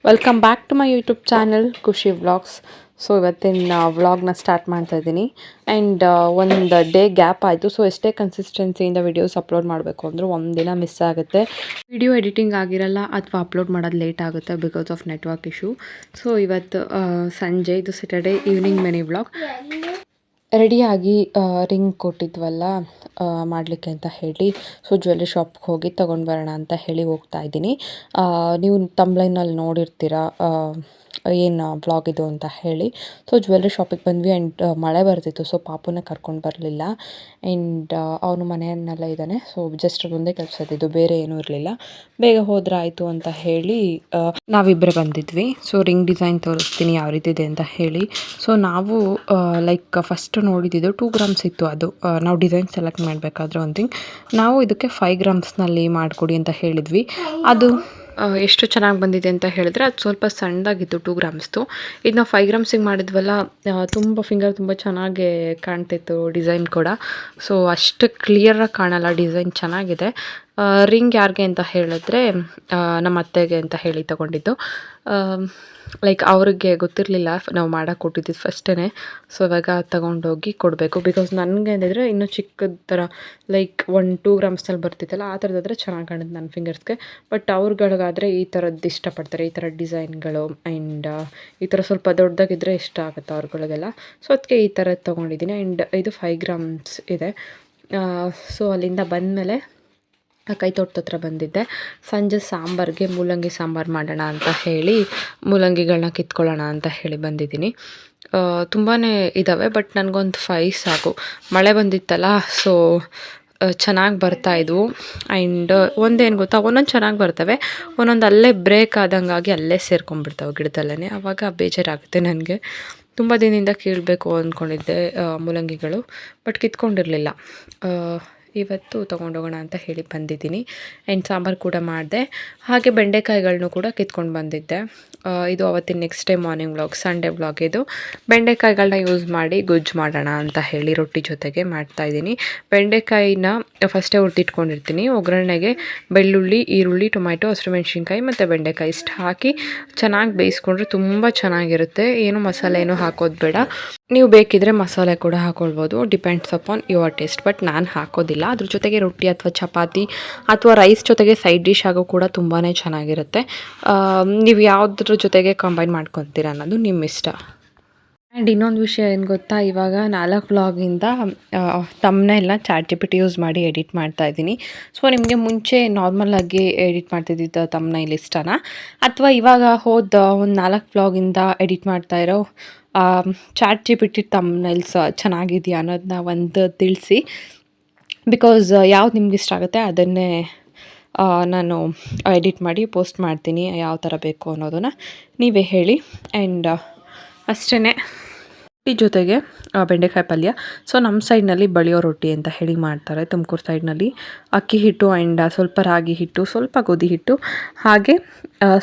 Welcome back to my YouTube channel Khushi vlogs. So ಇವತ್ತಿನ ವ್ಲಾಗ್ನ start ಮಾಡ್ತಾ ಇದ್ದೀನಿ. ಆ್ಯಂಡ್ ಒಂದು ಡೇ ಗ್ಯಾಪ್ ಆಯಿತು. ಸೊ ಎಷ್ಟೇ ಕನ್ಸಿಸ್ಟೆನ್ಸಿಯಿಂದ ವಿಡಿಯೋಸ್ ಅಪ್ಲೋಡ್ ಮಾಡಬೇಕು ಅಂದರೂ ಒಂದಿನ ಮಿಸ್ ಆಗುತ್ತೆ. ವಿಡಿಯೋ ಎಡಿಟಿಂಗ್ ಆಗಿರಲ್ಲ ಅಥವಾ ಅಪ್ಲೋಡ್ ಮಾಡೋದು ಲೇಟ್ ಆಗುತ್ತೆ because of network issue. So ಇವತ್ತು ಸಂಜೆ, ಇದು ಸ್ಯಾಟರ್ಡೇ ಈವ್ನಿಂಗ್ ಮಿನಿ ವ್ಲಾಗ್. ರೆಡಿಯಾಗಿ ರಿಂಗ್ ಕೊಟ್ಟಿದ್ವಲ್ಲ ಮಾಡಲಿಕ್ಕೆ ಅಂತ ಹೇಳಿ, ಸೊ ಜ್ಯುವೆಲ್ಲರಿ ಶಾಪ್ಗೆ ಹೋಗಿ ತೊಗೊಂಡು ಬರೋಣ ಅಂತ ಹೇಳಿ ಹೋಗ್ತಾ ಇದ್ದೀನಿ. ನೀವು ತಮ್ಲೈನಲ್ಲಿ ನೋಡಿರ್ತೀರ ಏನು ವ್ಲಾಗ್ ಇದು ಅಂತ ಹೇಳಿ. ಸೊ ಜ್ಯುವೆಲ್ಲರಿ ಶಾಪಿಗೆ ಬಂದ್ವಿ. ಆ್ಯಂಡ್ ಮಳೆ ಬರ್ತಿತ್ತು, ಸೊ ಪಾಪುನ ಕರ್ಕೊಂಡು ಬರಲಿಲ್ಲ. ಆ್ಯಂಡ್ ಅವನು ಮನೆಯನ್ನೆಲ್ಲ ಇದ್ದಾನೆ. ಸೊ ಜಸ್ಟ್ ಅದೊಂದೇ ಕೆಲಸ ಇದ್ದಿದ್ದು, ಬೇರೆ ಏನೂ ಇರಲಿಲ್ಲ. ಬೇಗ ಹೋದ್ರೆ ಆಯಿತು ಅಂತ ಹೇಳಿ ನಾವಿಬ್ಬರೇ ಬಂದಿದ್ವಿ. ಸೊ ರಿಂಗ್ ಡಿಸೈನ್ ತೋರಿಸ್ತೀನಿ ಯಾವ ರೀತಿ ಇದೆ ಅಂತ ಹೇಳಿ. ಸೊ ನಾವು ಫಸ್ಟ್ ನೋಡಿದ್ದು 2 ಗ್ರಾಮ್ಸ್ ಇತ್ತು. ಅದು ನಾವು ಡಿಸೈನ್ ಸೆಲೆಕ್ಟ್ ಮಾಡಬೇಕಾದ್ರೆ ಒಂದು ಥಿಂಗ್, ನಾವು ಇದಕ್ಕೆ 5 ಗ್ರಾಮ್ಸ್ನಲ್ಲಿ ಮಾಡಿಕೊಡಿ ಅಂತ ಹೇಳಿದ್ವಿ. ಅದು ಎಷ್ಟು ಚೆನ್ನಾಗಿ ಬಂದಿದೆ ಅಂತ ಹೇಳಿದ್ರೆ, ಅದು ಸ್ವಲ್ಪ ಸಣ್ಣದಾಗಿತ್ತು 2 ಗ್ರಾಮ್ಸ್ದು. ಇದು ನಾವು 5 ಗ್ರಾಮ್ಸಿಗೆ ಮಾಡಿದ್ವಲ್ಲ, ತುಂಬ ಫಿಂಗರ್ ತುಂಬ ಚೆನ್ನಾಗಿ ಕಾಣ್ತಿತ್ತು ಡಿಸೈನ್ ಕೂಡ. ಸೊ ಅಷ್ಟು ಕ್ಲಿಯರಾಗಿ ಕಾಣಲ್ಲ, ಡಿಸೈನ್ ಚೆನ್ನಾಗಿದೆ. ರಿಂಗ್ ಯಾರಿಗೆ ಅಂತ ಹೇಳಿದ್ರೆ ನಮ್ಮ ಅತ್ತೆಗೆ ಅಂತ ಹೇಳಿ ತೊಗೊಂಡಿದ್ದು. ಅವ್ರಿಗೆ ಗೊತ್ತಿರಲಿಲ್ಲ ನಾವು ಮಾಡೋಕ್ಕೆ ಕೊಟ್ಟಿದ್ದು ಫಸ್ಟೇ. ಸೊ ಇವಾಗ ತೊಗೊಂಡೋಗಿ ಕೊಡಬೇಕು. ಬಿಕಾಸ್ ನನಗೆ ಅಂದಿದ್ರೆ ಇನ್ನೂ ಚಿಕ್ಕದ ಥರ 1-2 ಗ್ರಾಮ್ಸ್ನಲ್ಲಿ ಬರ್ತಿತ್ತಲ್ಲ, ಆ ಥರದ್ದಾದರೆ ಚೆನ್ನಾಗಿ ಕಾಣುತ್ತೆ ನನ್ನ ಫಿಂಗರ್ಸ್ಗೆ. ಬಟ್ ಅವ್ರುಗಳಿಗಾದರೆ ಈ ಥರದ್ದು ಇಷ್ಟಪಡ್ತಾರೆ, ಈ ಥರ ಡಿಸೈನ್ಗಳು. ಆ್ಯಂಡ್ ಈ ಥರ ಸ್ವಲ್ಪ ದೊಡ್ಡದಾಗಿದ್ದರೆ ಇಷ್ಟ ಆಗುತ್ತೆ ಅವ್ರುಗಳಿಗೆಲ್ಲ. ಸೊ ಅದಕ್ಕೆ ಈ ಥರದ್ದು ತೊಗೊಂಡಿದ್ದೀನಿ. ಆ್ಯಂಡ್ ಇದು 5 ಗ್ರಾಮ್ಸ್ ಇದೆ. ಸೊ ಅಲ್ಲಿಂದ ಬಂದಮೇಲೆ ಕೈ ತೋಟದ ಹತ್ರ ಬಂದಿದ್ದೆ. ಸಂಜೆ ಸಾಂಬಾರಿಗೆ ಮೂಲಂಗಿ ಸಾಂಬಾರು ಮಾಡೋಣ ಅಂತ ಹೇಳಿ ಮೂಲಂಗಿಗಳನ್ನ ಕಿತ್ಕೊಳ್ಳೋಣ ಅಂತ ಹೇಳಿ ಬಂದಿದ್ದೀನಿ. ತುಂಬಾ ಇದ್ದಾವೆ, ಬಟ್ ನನಗೊಂದು 5 ಸಾಕು. ಮಳೆ ಬಂದಿತ್ತಲ್ಲ, ಸೊ ಚೆನ್ನಾಗಿ ಬರ್ತಾಯಿದ್ವು. ಆ್ಯಂಡ್ ಒಂದೇನು ಗೊತ್ತಾ, ಒಂದೊಂದು ಚೆನ್ನಾಗಿ ಬರ್ತವೆ, ಒಂದೊಂದು ಅಲ್ಲೇ ಬ್ರೇಕ್ ಆದಂಗಾಗಿ ಅಲ್ಲೇ ಸೇರ್ಕೊಂಡ್ಬಿಡ್ತಾವೆ ಗಿಡದಲ್ಲೇ. ಆವಾಗ ಬೇಜಾರಾಗುತ್ತೆ ನನಗೆ. ತುಂಬ ದಿನದಿಂದ ಕೀಳಬೇಕು ಅಂದ್ಕೊಂಡಿದ್ದೆ ಮೂಲಂಗಿಗಳು, ಬಟ್ ಕಿತ್ಕೊಂಡಿರಲಿಲ್ಲ. ಇವತ್ತು ತೊಗೊಂಡೋಗೋಣ ಅಂತ ಹೇಳಿ ಬಂದಿದ್ದೀನಿ. ಆ್ಯಂಡ್ ಸಾಂಬಾರು ಕೂಡ ಮಾಡಿದೆ. ಹಾಗೆ ಬೆಂಡೆಕಾಯಿಗಳನ್ನೂ ಕೂಡ ಕಿತ್ಕೊಂಡು ಬಂದಿದ್ದೆ. ಇದು ಅವತ್ತಿನ next day morning vlog, Sunday vlog ಇದು. ಬೆಂಡೆಕಾಯಿಗಳನ್ನ ಯೂಸ್ ಮಾಡಿ ಗೊಜ್ಜು ಮಾಡೋಣ ಅಂತ ಹೇಳಿ ರೊಟ್ಟಿ ಜೊತೆಗೆ ಮಾಡ್ತಾಯಿದ್ದೀನಿ. ಬೆಂಡೆಕಾಯಿನ ಫಸ್ಟೇ ಹುರಿದಿಟ್ಕೊಂಡಿರ್ತೀನಿ. ಒಗ್ಗರಣೆಗೆ ಬೆಳ್ಳುಳ್ಳಿ, ಈರುಳ್ಳಿ, ಟೊಮ್ಯಾಟೊ, ಹಸಿರುಮೆಣ್ಸಿನ್ಕಾಯಿ ಮತ್ತು ಬೆಂಡೆಕಾಯಿ ಇಷ್ಟು ಹಾಕಿ ಚೆನ್ನಾಗಿ ಬೇಯಿಸ್ಕೊಂಡ್ರೆ ತುಂಬ ಚೆನ್ನಾಗಿರುತ್ತೆ. ಏನು ಮಸಾಲೆ ಏನೂ ಹಾಕೋದು ಬೇಡ. ನೀವು ಬೇಕಿದ್ದರೆ ಮಸಾಲೆ ಕೂಡ ಹಾಕ್ಕೊಳ್ಬೋದು, depends upon your taste. But ನಾನು ಹಾಕೋದಿಲ್ಲ. ಅದ್ರ ಜೊತೆಗೆ ರೊಟ್ಟಿ ಅಥವಾ ಚಪಾತಿ ಅಥವಾ ರೈಸ್ ಜೊತೆಗೆ ಸೈಡ್ ಡಿಶ್ ಆಗೋ ಕೂಡ ತುಂಬಾ ಚೆನ್ನಾಗಿರುತ್ತೆ. ನೀವು ಯಾವುದ್ರ ಜೊತೆಗೆ ಕಂಬೈನ್ ಮಾಡ್ಕೊತೀರ ಅನ್ನೋದು ನಿಮ್ಮ ಇಷ್ಟ. ಆ್ಯಂಡ್ ಇನ್ನೊಂದು ವಿಷಯ ಏನು ಗೊತ್ತಾ, ಇವಾಗ 4 ವ್ಲಾಗಿಂದ ತಮ್ನೆಲ್ಲ ChatGPT ಯೂಸ್ ಮಾಡಿ ಎಡಿಟ್ ಮಾಡ್ತಾಯಿದ್ದೀನಿ. ಸೊ ನಿಮಗೆ ಮುಂಚೆ ನಾರ್ಮಲಾಗಿ ಎಡಿಟ್ ಮಾಡ್ತಿದ್ದಿದ್ದು ತಮ್ನೈಲ್ ಇಷ್ಟನಾ, ಅಥವಾ ಇವಾಗ ಒಂದು 4 ವ್ಲಾಗಿಂದ ಎಡಿಟ್ ಮಾಡ್ತಾಯಿರೋ ChatGPT ತಮ್ನೈಲ್ಸ್ ಚೆನ್ನಾಗಿದೆಯಾ ಅನ್ನೋದನ್ನ ಒಂದು ತಿಳಿಸಿ. ಬಿಕಾಸ್ ಯಾವ್ದು ನಿಮ್ಗೆ ಇಷ್ಟ ಆಗುತ್ತೆ ಅದನ್ನೇ ನಾನು ಎಡಿಟ್ ಮಾಡಿ ಪೋಸ್ಟ್ ಮಾಡ್ತೀನಿ. ಯಾವ ಥರ ಬೇಕು ಅನ್ನೋದನ್ನು ನೀವೇ ಹೇಳಿ. ಆ್ಯಂಡ್ ಅಷ್ಟೇ, ರೊಟ್ಟಿ ಜೊತೆಗೆ ಬೆಂಡೆಕಾಯಿ ಪಲ್ಯ. ಸೊ ನಮ್ಮ ಸೈಡ್ನಲ್ಲಿ ಬಳಿಯೋ ರೊಟ್ಟಿ ಅಂತ ಹೇಳಿ ಮಾಡ್ತಾರೆ. ತುಮಕೂರು ಸೈಡ್ನಲ್ಲಿ ಅಕ್ಕಿ ಹಿಟ್ಟು ಆ್ಯಂಡ್ ಸ್ವಲ್ಪ ರಾಗಿ ಹಿಟ್ಟು, ಸ್ವಲ್ಪ ಗೋಧಿ ಹಿಟ್ಟು, ಹಾಗೆ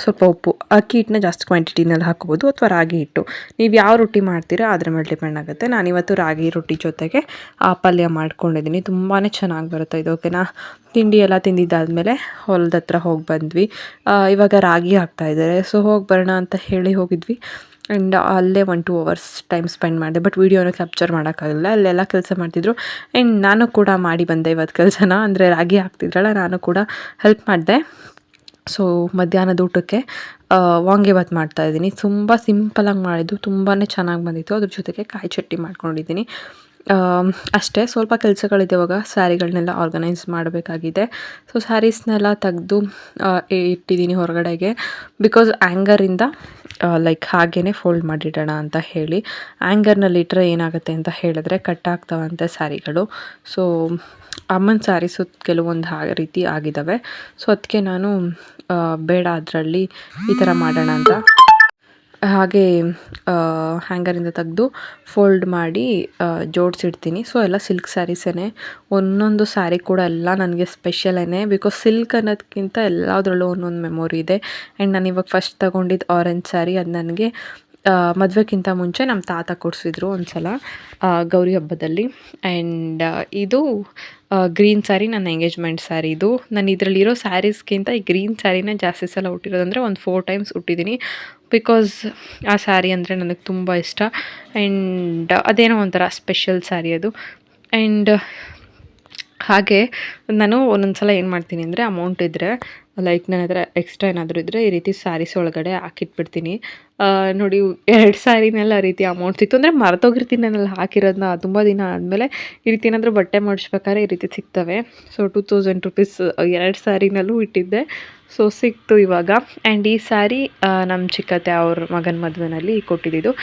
ಸ್ವಲ್ಪ ಉಪ್ಪು. ಅಕ್ಕಿ ಹಿಟ್ಟನ್ನ ಜಾಸ್ತಿ ಕ್ವಾಂಟಿಟಿನಲ್ಲಿ ಹಾಕ್ಕೋಬೋದು, ಅಥವಾ ರಾಗಿ ಹಿಟ್ಟು. ನೀವು ಯಾವ ರೊಟ್ಟಿ ಮಾಡ್ತೀರಾ ಅದ್ರ ಮೇಲೆ ಡಿಪೆಂಡ್ ಆಗುತ್ತೆ. ನಾನಿವತ್ತು ರಾಗಿ ರೊಟ್ಟಿ ಜೊತೆಗೆ ಪಲ್ಯ ಮಾಡ್ಕೊಂಡಿದ್ದೀನಿ. ತುಂಬಾ ಚೆನ್ನಾಗಿ ಬರುತ್ತೆ ಇದು. ಓಕೆನಾ. ತಿಂಡಿ ಎಲ್ಲ ತಿಂದಿದ್ದಾದಮೇಲೆ ಹೊಲದ ಹತ್ರ ಹೋಗಿ ಬಂದ್ವಿ. ಇವಾಗ ರಾಗಿ ಹಾಕ್ತಾಯಿದ್ದಾರೆ. ಸೊ ಹೋಗಿ ಬರೋಣ ಅಂತ ಹೇಳಿ ಹೋಗಿದ್ವಿ. ಆ್ಯಂಡ್ ಅಲ್ಲೇ 1-2 ಅವರ್ಸ್ ಟೈಮ್ ಸ್ಪೆಂಡ್ ಮಾಡಿದೆ. ಬಟ್ ವೀಡಿಯೋನ ಕ್ಯಾಪ್ಚರ್ ಮಾಡೋಕ್ಕಾಗಲ್ಲ, ಅಲ್ಲೆಲ್ಲ ಕೆಲಸ ಮಾಡ್ತಿದ್ರು. ಆ್ಯಂಡ್ ನಾನು ಕೂಡ ಮಾಡಿ ಬಂದೆ ಇವತ್ತು ಕೆಲಸನ. ಅಂದರೆ ರಾಗಿ ಹಾಕ್ತಿದ್ರಲ್ಲ, ನಾನು ಕೂಡ ಹೆಲ್ಪ್ ಮಾಡಿದೆ. ಸೊ ಮಧ್ಯಾಹ್ನದ ಊಟಕ್ಕೆ ವಾಂಗಿಭಾತ್ ಮಾಡ್ತಾಯಿದ್ದೀನಿ. ತುಂಬ ಸಿಂಪಲಾಗಿ ಮಾಡಿದ್ದು, ತುಂಬಾ ಚೆನ್ನಾಗಿ ಬಂದಿತ್ತು. ಅದ್ರ ಜೊತೆಗೆ ಕಾಯಿ ಚಟ್ನಿ ಮಾಡ್ಕೊಂಡಿದ್ದೀನಿ. ಅಷ್ಟೇ. ಸ್ವಲ್ಪ ಕೆಲಸಗಳಿದೆ ಇವಾಗ. ಸ್ಯಾರಿಗಳನ್ನೆಲ್ಲ ಆರ್ಗನೈಸ್ ಮಾಡಬೇಕಾಗಿದೆ. ಸೊ ಸ್ಯಾರೀಸ್ನೆಲ್ಲ ತೆಗೆದು ಇಟ್ಟಿದ್ದೀನಿ ಹೊರಗಡೆಗೆ. ಬಿಕಾಸ್ ಆ್ಯಂಗರಿಂದ ಹಾಗೇ ಫೋಲ್ಡ್ ಮಾಡಿಡೋಣ ಅಂತ ಹೇಳಿ. ಆ್ಯಂಗರ್ನಲ್ಲಿ ಇಟ್ಟರೆ ಏನಾಗುತ್ತೆ ಅಂತ ಹೇಳಿದ್ರೆ ಕಟ್ ಆಗ್ತಾವಂತೆ ಸ್ಯಾರಿಗಳು. ಸೊ ಅಮ್ಮನ ಸ್ಯಾರೀಸು ಕೆಲವೊಂದು ರೀತಿ ಆಗಿದ್ದಾವೆ. ಸೊ ಅದಕ್ಕೆ ನಾನು ಬೇಡ, ಅದರಲ್ಲಿ ಈ ಥರ ಮಾಡೋಣ ಅಂತ ಹಾಗೆ ಹ್ಯಾಂಗರಿಂದ ತೆಗೆದು ಫೋಲ್ಡ್ ಮಾಡಿ ಜೋಡಿಸಿಡ್ತೀನಿ. ಸೊ ಎಲ್ಲ ಸಿಲ್ಕ್ ಸ್ಯಾರೀಸೇ. ಒಂದೊಂದು ಸ್ಯಾರಿ ಕೂಡ ಎಲ್ಲ ನನಗೆ ಸ್ಪೆಷಲೇ. ಬಿಕಾಸ್ ಸಿಲ್ಕ್ ಅನ್ನೋದಕ್ಕಿಂತ ಎಲ್ಲದರಲ್ಲೂ ಒಂದೊಂದು ಮೆಮೊರಿ ಇದೆ. ಆ್ಯಂಡ್ ನಾನು ಇವಾಗ ಫಸ್ಟ್ ತೊಗೊಂಡಿದ್ದು ಆರೆಂಜ್ ಸ್ಯಾರಿ, ಅದು ನನಗೆ ಮದುವೆಗಿಂತ ಮುಂಚೆ ನಮ್ಮ ತಾತ ಕೊಡಿಸಿದ್ರು ಒಂದು ಸಲ ಗೌರಿ ಹಬ್ಬದಲ್ಲಿ. ಆ್ಯಂಡ್ ಇದು ಗ್ರೀನ್ ಸ್ಯಾರಿ ನನ್ನ ಎಂಗೇಜ್ಮೆಂಟ್ ಸ್ಯಾರಿ ಇದು. ನಾನು ಇದರಲ್ಲಿರೋ ಸ್ಯಾರೀಸ್ಗಿಂತ ಈ ಗ್ರೀನ್ ಸ್ಯಾರಿನೇ ಜಾಸ್ತಿ ಸಲ ಉಟ್ಟಿರೋದಂದರೆ ಒಂದು 4 ಟೈಮ್ಸ್ ಉಟ್ಟಿದ್ದೀನಿ. ಬಿಕಾಸ್ ಆ ಸ್ಯಾರಿ ಅಂದರೆ ನನಗೆ ತುಂಬ ಇಷ್ಟ. ಆ್ಯಂಡ್ ಅದೇನೋ ಒಂಥರ ಸ್ಪೆಷಲ್ ಸ್ಯಾರಿ ಅದು. ಆ್ಯಂಡ್ ಹಾಗೆ ನಾನು ಒಂದೊಂದು ಸಲ ಏನು ಮಾಡ್ತೀನಿ ಅಂದರೆ ಅಮೌಂಟ್ ಇದ್ದರೆ ಲೈಕ್ ನನ್ನ ಹತ್ರ ಎಕ್ಸ್ಟ್ರಾ ಏನಾದರೂ ಇದ್ದರೆ ಈ ರೀತಿ ಸ್ಯಾರೀಸ್ ಒಳಗಡೆ ಹಾಕಿಟ್ಬಿಡ್ತೀನಿ. ನೋಡಿ 2 ಸ್ಯಾರಿನೆಲ್ಲ ಆ ರೀತಿ ಅಮೌಂಟ್ ಸಿಕ್ತು ಅಂದರೆ ಮರ್ತೋಗಿರ್ತೀನಿ ನಾನೆಲ್ಲ ಹಾಕಿರೋದನ್ನ. ತುಂಬ ದಿನ ಆದಮೇಲೆ ಈ ರೀತಿ ಏನಾದರೂ ಬಟ್ಟೆ ಮಾಡಿಸ್ಬೇಕಾದ್ರೆ ಈ ರೀತಿ ಸಿಗ್ತವೆ. ಸೊ 2000 ರುಪೀಸ್ 2 ಸ್ಯಾರಿನಲ್ಲೂ ಇಟ್ಟಿದ್ದೆ. ಸೊ ಸಿಕ್ತು ಇವಾಗ. ಆ್ಯಂಡ್ ಈ ಸ್ಯಾರಿ ನಮ್ಮ ಚಿಕ್ಕತ್ತೆ ಅವ್ರ ಮಗನ ಮದುವೆನಲ್ಲಿ ಕೊಟ್ಟಿದ್ದು.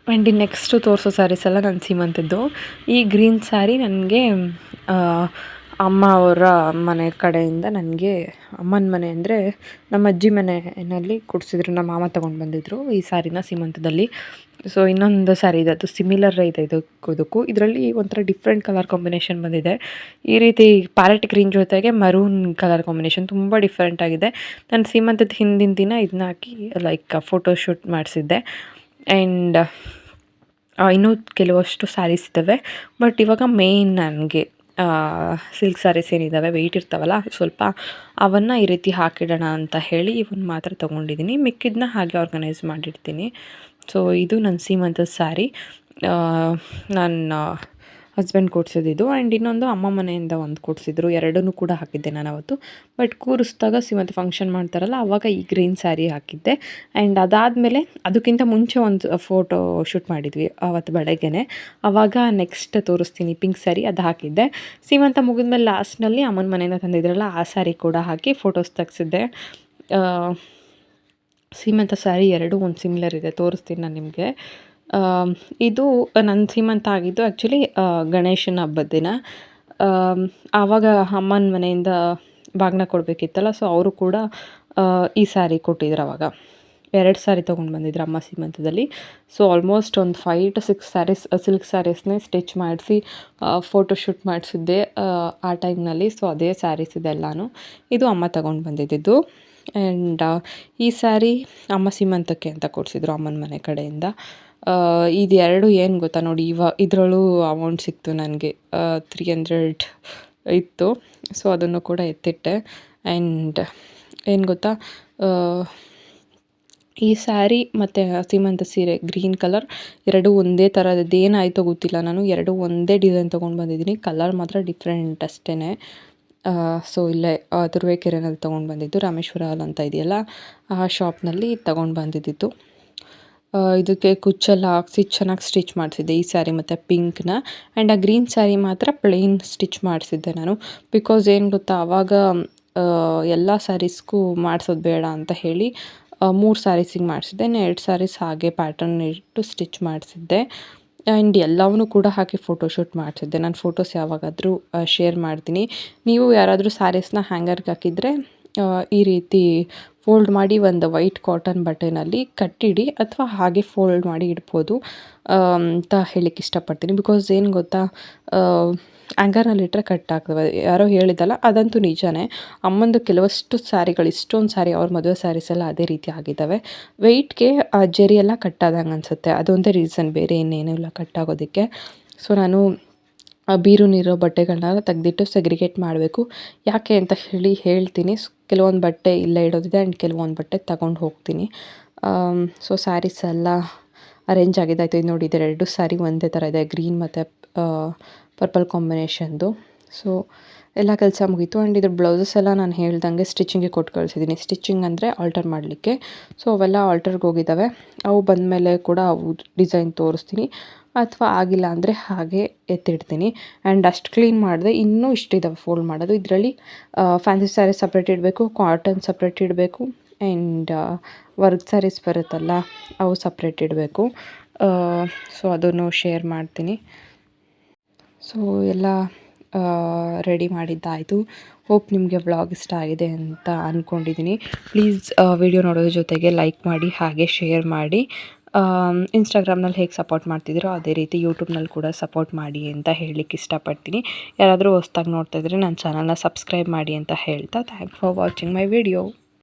ಆ್ಯಂಡ್ ಈ ನೆಕ್ಸ್ಟು ತೋರಿಸೋ ಸ್ಯಾರೀಸ್ ಎಲ್ಲ ನನ್ನ ಸೀಮಂತದ್ದು. ಈ ಗ್ರೀನ್ ಸ್ಯಾರಿ ನನಗೆ ಅಮ್ಮ ಅವರ ಮನೆ ಕಡೆಯಿಂದ ನನಗೆ ಅಮ್ಮನ ಮನೆ ಅಂದರೆ ನಮ್ಮ ಅಜ್ಜಿ ಮನೆಯಲ್ಲಿ ಕೊಡಿಸಿದ್ರು. ನಮ್ಮ ಮಾಮ ತೊಗೊಂಡು ಬಂದಿದ್ದರು ಈ ಸ್ಯಾರಿನ ಸೀಮಂತದಲ್ಲಿ. ಸೊ ಇನ್ನೊಂದು ಸ್ಯಾರಿ ಇದೆ, ಅದು ಸಿಮಿಲರ್ ಇದೆ ಇದಕ್ಕೂ. ಇದರಲ್ಲಿ ಒಂಥರ ಡಿಫ್ರೆಂಟ್ ಕಲರ್ ಕಾಂಬಿನೇಷನ್ ಬಂದಿದೆ. ಈ ರೀತಿ ಪ್ಯಾರೆಟ್ ಗ್ರೀನ್ ಜೊತೆಗೆ ಮರೂನ್ ಕಲರ್ ಕಾಂಬಿನೇಷನ್ ತುಂಬ ಡಿಫ್ರೆಂಟ್ ಆಗಿದೆ. ನಾನು ಸೀಮಂತದ ಹಿಂದಿನ ದಿನ ಇದನ್ನ ಹಾಕಿ ಲೈಕ್ ಫೋಟೋ ಶೂಟ್ ಮಾಡಿಸಿದ್ದೆ. ಆ್ಯಂಡ್ ಇನ್ನೂ ಕೆಲವಷ್ಟು ಸ್ಯಾರೀಸ್ ಇದ್ದಾವೆ. ಬಟ್ ಇವಾಗ ಮೇಯ್ನ್ ನನಗೆ ಸಿಲ್ಕ್ ಸ್ಯಾರೀಸ್ ಏನಿದ್ದಾವೆ ವೆಯ್ಟ್ ಇರ್ತಾವಲ್ಲ ಸ್ವಲ್ಪ, ಅವನ್ನು ಈ ರೀತಿ ಹಾಕಿಡೋಣ ಅಂತ ಹೇಳಿ ಇವನ್ನ ಮಾತ್ರ ತೊಗೊಂಡಿದ್ದೀನಿ. ಮಿಕ್ಕಿದ್ದನ್ನ ಹಾಗೆ ಆರ್ಗನೈಸ್ ಮಾಡಿಡ್ತೀನಿ. ಸೊ ಇದು ನನ್ನ ಸೀಮಂತದ ಸ್ಯಾರಿ ನನ್ನ ಹಸ್ಬೆಂಡ್ ಕೊಡಿಸಿದ್ದು. ಆ್ಯಂಡ್ ಇನ್ನೊಂದು ಅಮ್ಮ ಮನೆಯಿಂದ ಒಂದು ಕೊಡಿಸಿದ್ರು. ಎರಡನ್ನೂ ಕೂಡ ಹಾಕಿದ್ದೆ ನಾನು ಅವತ್ತು. ಬಟ್ ಕೂರಿಸಿದಾಗ ಸೀಮಂತ ಫಂಕ್ಷನ್ ಮಾಡ್ತಾರಲ್ಲ ಆವಾಗ ಈ ಗ್ರೀನ್ ಸ್ಯಾರಿ ಹಾಕಿದ್ದೆ. ಆ್ಯಂಡ್ ಅದಾದಮೇಲೆ ಅದಕ್ಕಿಂತ ಮುಂಚೆ ಒಂದು ಫೋಟೋ ಶೂಟ್ ಮಾಡಿದ್ವಿ ಆವತ್ತು ಬೆಳಗ್ಗೆನೆ. ಆವಾಗ ನೆಕ್ಸ್ಟ್ ತೋರಿಸ್ತೀನಿ ಪಿಂಕ್ ಸ್ಯಾರಿ ಅದು ಹಾಕಿದ್ದೆ. ಸೀಮಂತ ಮುಗಿದ್ಮೇಲೆ ಲಾಸ್ಟ್ನಲ್ಲಿ ಅಮ್ಮನ ಮನೆಯಿಂದ ತಂದಿದ್ರಲ್ಲ ಆ ಸ್ಯಾರಿ ಕೂಡ ಹಾಕಿ ಫೋಟೋಸ್ ತೆಗ್ಸಿದ್ದೆ. ಸೀಮಂತ ಸ್ಯಾರಿ ಎರಡೂ ಒಂದು ಸಿಮಿಲರ್ ಇದೆ, ತೋರಿಸ್ತೀನಿ ನಾನು ನಿಮಗೆ. ಇದು ನನ್ನ ಸೀಮಂತ ಆಗಿದ್ದು ಆ್ಯಕ್ಚುಲಿ ಗಣೇಶನ ಹಬ್ಬದ ದಿನ. ಆವಾಗ ಅಮ್ಮನ ಮನೆಯಿಂದ ಬಾಗಿನ ಕೊಡಬೇಕಿತ್ತಲ್ಲ, ಸೊ ಅವರು ಕೂಡ ಈ ಸ್ಯಾರಿ ಕೊಟ್ಟಿದ್ರು. ಆವಾಗ 2 ಸ್ಯಾರಿ ತೊಗೊಂಡು ಬಂದಿದ್ರು ಅಮ್ಮ ಸೀಮಂತದಲ್ಲಿ. ಸೊ ಆಲ್ಮೋಸ್ಟ್ ಒಂದು 5 to 6 ಸ್ಯಾರೀಸ್ ಸಿಲ್ಕ್ ಸ್ಯಾರೀಸ್ನೇ ಸ್ಟಿಚ್ ಮಾಡಿಸಿ ಫೋಟೋ ಶೂಟ್ ಮಾಡಿಸಿದ್ದೆ ಆ ಟೈಮ್ನಲ್ಲಿ. ಸೊ ಅದೇ ಸ್ಯಾರೀಸ್ ಇದೆಲ್ಲನೂ. ಇದು ಅಮ್ಮ ತಗೊಂಡು ಬಂದಿದ್ದು. ಆ್ಯಂಡ್ ಈ ಸ್ಯಾರಿ ಅಮ್ಮ ಸೀಮಂತಕ್ಕೆ ಅಂತ ಕೊಡಿಸಿದ್ರು ಅಮ್ಮನ ಮನೆ ಕಡೆಯಿಂದ. ಇದು ಎರಡು ಏನು ಗೊತ್ತಾ ನೋಡಿ, ಇದರಲ್ಲೂ ಅಮೌಂಟ್ ಸಿಕ್ತು ನನಗೆ 300 ಇತ್ತು. ಸೊ ಅದನ್ನು ಕೂಡ ಎತ್ತಿಟ್ಟೆ. ಆ್ಯಂಡ್ ಏನು ಗೊತ್ತಾ, ಈ ಸ್ಯಾರಿ ಮತ್ತು ಸೀಮಂತ ಸೀರೆ ಗ್ರೀನ್ ಕಲರ್ ಎರಡೂ ಒಂದೇ ಥರದ್ದು. ಏನಾಯಿತೋ ಗೊತ್ತಿಲ್ಲ, ನಾನು ಎರಡೂ ಒಂದೇ ಡಿಸೈನ್ ತೊಗೊಂಡು ಬಂದಿದ್ದೀನಿ. ಕಲರ್ ಮಾತ್ರ ಡಿಫ್ರೆಂಟ್ ಅಷ್ಟೇ. ಸೊ ಇಲ್ಲೇ ತುರುವೇಕೆರೆನಲ್ಲಿ ತೊಗೊಂಡು ಬಂದಿದ್ದು, ರಾಮೇಶ್ವರ ಹಾಲ್ ಅಂತ ಇದೆಯಲ್ಲ ಆ ಶಾಪ್ನಲ್ಲಿ ತೊಗೊಂಡು ಬಂದಿದ್ದು. ಇದಕ್ಕೆ ಕುಚ್ಚೆಲ್ಲ ಹಾಕ್ಸಿ ಚೆನ್ನಾಗಿ ಸ್ಟಿಚ್ ಮಾಡಿಸಿದ್ದೆ ಈ ಸ್ಯಾರಿ ಮತ್ತು ಪಿಂಕ್ನ. ಆ್ಯಂಡ್ ಆ ಗ್ರೀನ್ ಸ್ಯಾರಿ ಮಾತ್ರ ಪ್ಲೇನ್ ಸ್ಟಿಚ್ ಮಾಡಿಸಿದ್ದೆ ನಾನು. ಬಿಕಾಸ್ ಏನು ಗೊತ್ತಾ, ಆವಾಗ ಎಲ್ಲ ಸ್ಯಾರೀಸ್ಗೂ ಮಾಡಿಸೋದು ಬೇಡ ಅಂತ ಹೇಳಿ 3 ಸ್ಯಾರೀಸಿಗೆ ಮಾಡಿಸಿದ್ದೆ. 2 ಸ್ಯಾರೀಸ್ ಹಾಗೆ ಪ್ಯಾಟರ್ನ್ ಇಟ್ಟು ಸ್ಟಿಚ್ ಮಾಡಿಸಿದ್ದೆ. ಆ್ಯಂಡ್ ಎಲ್ಲವನ್ನೂ ಕೂಡ ಹಾಕಿ ಫೋಟೋಶೂಟ್ ಮಾಡಿಸಿದ್ದೆ. ನಾನು ಫೋಟೋಸ್ ಯಾವಾಗಾದರೂ ಶೇರ್ ಮಾಡ್ತೀನಿ. ನೀವು ಯಾರಾದರೂ ಸ್ಯಾರೀಸ್ನ ಹ್ಯಾಂಗರ್ಗೆ ಹಾಕಿದರೆ ಈ ರೀತಿ ಫೋಲ್ಡ್ ಮಾಡಿ ಒಂದು ವೈಟ್ ಕಾಟನ್ ಬಟ್ಟೆನಲ್ಲಿ ಕಟ್ಟಿಡಿ, ಅಥವಾ ಹಾಗೆ ಫೋಲ್ಡ್ ಮಾಡಿ ಇಡ್ಬೋದು ಅಂತ ಹೇಳಲಿಕ್ಕೆ ಇಷ್ಟಪಡ್ತೀನಿ. ಬಿಕಾಸ್ ಏನು ಗೊತ್ತಾ, ಹ್ಯಾಂಗರ್ನಲ್ಲಿಟ್ಟರೆ ಕಟ್ ಆಗ್ತವೆ. ಯಾರೋ ಹೇಳಿದ್ದಲ್ಲ, ಅದಂತೂ ನಿಜವೇ. ಅಮ್ಮಂದು ಕೆಲವಷ್ಟು ಸ್ಯಾರಿಗಳು, ಇಷ್ಟೊಂದು ಸ್ಯಾರಿ ಅವ್ರ ಮದುವೆ ಸ್ಯಾರೀಸ್ ಎಲ್ಲ ಅದೇ ರೀತಿ ಆಗಿದ್ದಾವೆ. ವೆಯ್ಟ್ಗೆ ಜರಿ ಎಲ್ಲ ಕಟ್ಟಾದಂಗೆ ಅನಿಸುತ್ತೆ. ಅದೊಂದೇ ರೀಸನ್, ಬೇರೆ ಇನ್ನೇನೂ ಇಲ್ಲ ಕಟ್ಟಾಗೋದಕ್ಕೆ. ಸೊ ನಾನು ಬೀರೂನಿರೋ ಬಟ್ಟೆಗಳನ್ನ ತೆಗೆದಿಟ್ಟು ಸೆಗ್ರಿಗೇಟ್ ಮಾಡಬೇಕು. ಯಾಕೆ ಅಂತ ಹೇಳ್ತೀನಿ. ಕೆಲವೊಂದು ಬಟ್ಟೆ ಇಲ್ಲೇ ಇಡೋದಿದೆ ಆ್ಯಂಡ್ ಕೆಲವೊಂದು ಬಟ್ಟೆ ತಗೊಂಡು ಹೋಗ್ತೀನಿ. ಸೊ ಸ್ಯಾರೀಸ್ ಎಲ್ಲ ಅರೇಂಜ್ ಆಗಿದೆ. ಆಯಿತು, ಇದು ನೋಡಿ, ಇದು 2 ಸ್ಯಾರಿ ಒಂದೇ ಥರ ಇದೆ, ಗ್ರೀನ್ ಮತ್ತು ಪರ್ಪಲ್ ಕಾಂಬಿನೇಷನ್ದು. ಸೊ ಎಲ್ಲ ಕೆಲಸ ಮುಗೀತು. ಆ್ಯಂಡ್ ಇದ್ರ ಬ್ಲೌಸಸ್ ಎಲ್ಲ ನಾನು ಹೇಳ್ದಂಗೆ ಸ್ಟಿಚಿಂಗ್ಗೆ ಕೊಟ್ಟು ಕಳಿಸಿದ್ದೀನಿ. ಸ್ಟಿಚಿಂಗ್ ಅಂದರೆ ಆಲ್ಟರ್ ಮಾಡಲಿಕ್ಕೆ. ಸೊ ಅವೆಲ್ಲ ಆಲ್ಟರ್ಗೆ ಹೋಗಿದ್ದಾವೆ. ಅವು ಬಂದಮೇಲೆ ಕೂಡ ಅವು ಡಿಸೈನ್ ತೋರಿಸ್ತೀನಿ, ಅಥವಾ ಆಗಿಲ್ಲ ಅಂದರೆ ಹಾಗೆ ಎತ್ತಿಡ್ತೀನಿ. ಆ್ಯಂಡ್ ಅಷ್ಟು ಕ್ಲೀನ್ ಮಾಡಿದೆ, ಇನ್ನೂ ಇಷ್ಟಿದ್ದಾವೆ ಫೋಲ್ಡ್ ಮಾಡೋದು. ಇದರಲ್ಲಿ ಫ್ಯಾನ್ಸಿ ಸ್ಯಾರೀಸ್ ಸಪ್ರೇಟ್ ಇಡಬೇಕು, ಕಾಟನ್ ಸಪ್ರೇಟ್ ಇಡಬೇಕು, ಆ್ಯಂಡ್ ವರ್ಕ್ ಸ್ಯಾರೀಸ್ ಬರುತ್ತಲ್ಲ ಅವು ಸಪ್ರೇಟ್ ಇಡಬೇಕು. ಸೊ ಅದನ್ನು ಶೇರ್ ಮಾಡ್ತೀನಿ. ಸೊ ಎಲ್ಲ ರೆಡಿ ಮಾಡಿದ್ದಾಯಿತು. ಹೋಪ್ ನಿಮಗೆ ವ್ಲಾಗ್ ಇಷ್ಟ ಆಗಿದೆ ಅಂತ ಅಂದ್ಕೊಂಡಿದ್ದೀನಿ. ಪ್ಲೀಸ್ ವಿಡಿಯೋ ನೋಡೋದ್ರ ಜೊತೆಗೆ ಲೈಕ್ ಮಾಡಿ, ಹಾಗೆ ಶೇರ್ ಮಾಡಿ. ಇನ್ಸ್ಟಾಗ್ರಾಮ್ನಲ್ಲಿ ಹೇಗೆ ಸಪೋರ್ಟ್ ಮಾಡ್ತಿದ್ದೀರೋ ಅದೇ ರೀತಿ ಯೂಟ್ಯೂಬ್ನಲ್ಲಿ ಕೂಡ ಸಪೋರ್ಟ್ ಮಾಡಿ ಅಂತ ಹೇಳಲಿಕ್ಕೆ ಇಷ್ಟಪಡ್ತೀನಿ. ಯಾರಾದರೂ ಹೊಸ್ದಾಗಿ ನೋಡ್ತಾಯಿದ್ರೆ ನನ್ನ ಚಾನಲ್ನ ಸಬ್ಸ್ಕ್ರೈಬ್ ಮಾಡಿ ಅಂತ ಹೇಳ್ತಾ, thanks for watching my video.